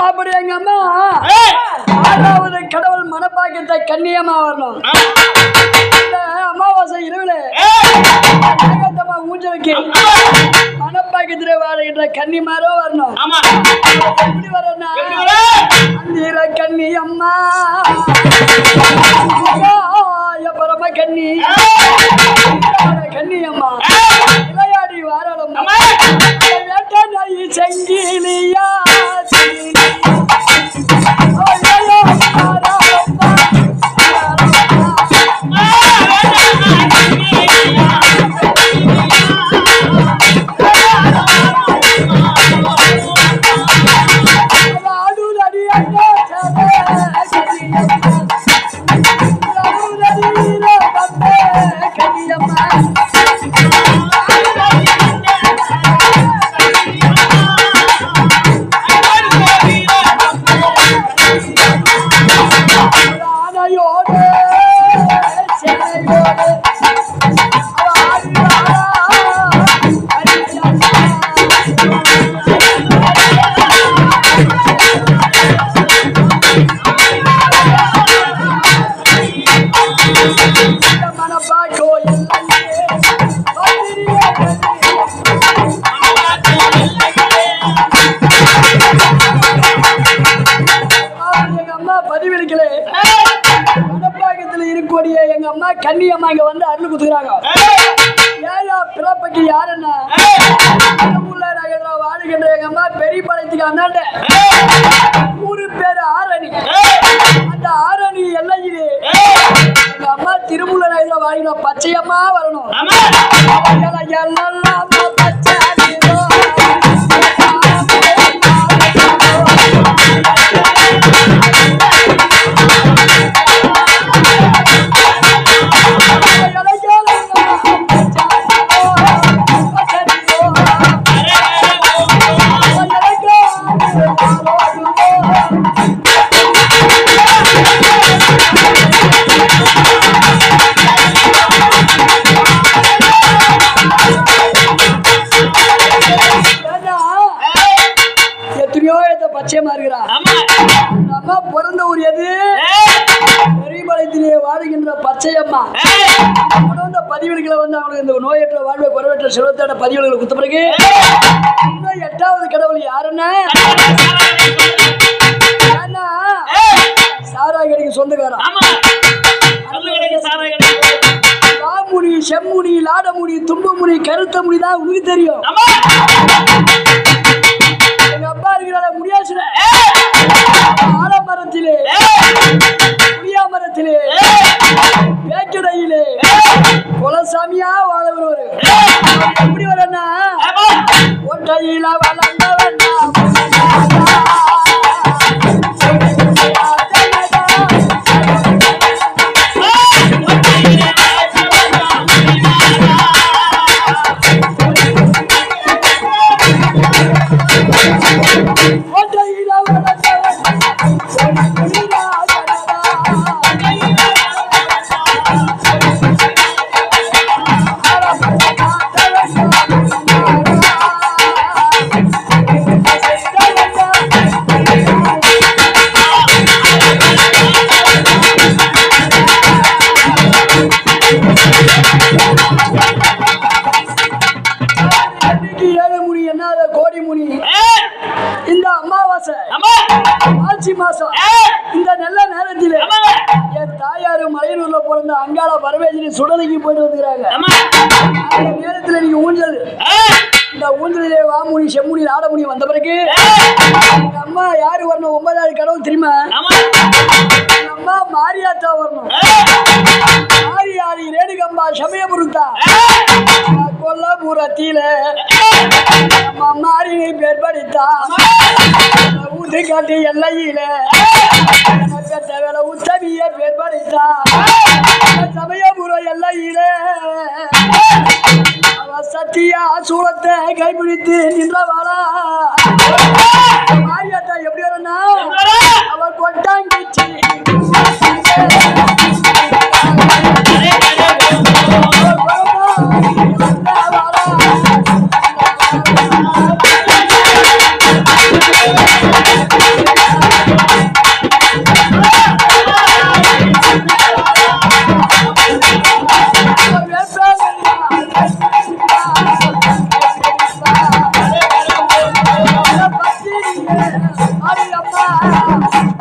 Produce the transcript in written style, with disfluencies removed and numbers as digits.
அப்படி எங்க அம்மா ஆறாவது கடவுள் மனப்பாக்கத்தை கண்ணியமா வரணும். அமாவாசை இரவுல ஊஞ்சலுக்கு மனப்பாக்கத்திலே வாழ்கின்ற கன்னிமாரோ வரணும். எப்படி வரணும்னா அந்த கண்ணி அம்மா பரம கண்ணி கண்ணி அம்மா விளையாடி வாரணும். செங்கிலியா கண்ணியம்மா இங்க வந்து அருள் குத்துக்கிறாங்க. ஏயா பிறப்பைக்கு யாருன்னா வாழ்கின்ற எங்க அம்மா பெரிய பாளையத்துக்கு அந்தாண்ட ஊரு பேரு ஆரணி. அந்த ஆரணி எல்லையிலே எங்க அம்மா திருமூல நகர வாழ்கிற பச்சையம்மா வரணும். அம்மா பிறந்த ஊர் எது? பெரியபாளையத்திலே வாழ்கின்ற பச்சையம்மா. பதிவுகளை வந்து அவங்களுக்கு இந்த நோயற்ற வாழ்வை குறைவற்ற செல்வத்தோட பதிவுகளை குத்த பிறகு இன்னும் 8வது கடவுள் யாருன்னா சாராய் கடைக்கு சொந்தக்காரன். ராமுனி, செம்முனி, லாடமுனி, தும்பமுனி, கருத்த முனி தான் உனக்கு தெரியும். எங்க அப்பா இருக்கிற முடியாசுல ஆலமரத்திலே புளியாமரத்திலே வேக்கடையிலே குலசாமியா வாழ வருவாரு. எப்படி வரனா ஒற்றையில வளர்ந்தவன் மாசம் இந்த நல்ல நேரத்தில் என் தாயாரு மலையனூர்ல பிறந்த அங்காள பரமேஸ்வரி சுடலைக்கு போயிட்டு வந்துக்கிறாங்க. அந்த நேரத்தில் நீங்க ஊஞ்சல் இந்த ஊஞ்சலிலே வாமுனி, செம்முனி, லாடமுனி வந்த பிறகு எங்க அம்மா யாரு வரணும்? 9வது கடவுள் தெரியுமா? எங்க அம்மா மாரியாத்தா வரணும். மாரியாரி ரேணுகம்பா சமயபுரத்தா கொல்லபுரத்தில அம்மா மாரியை பேர் படித்தா ஊத்து காட்டு எல்லையில உத்தமிய பேர் படித்தா சமயபுரம் எல்லையில சத்தியா சூளத்தை கைப்பிடித்து நின்றவாளா மாரியாத்தா எப்படி வரனா அவள் கொட்டாங்கிச்சு அம்மா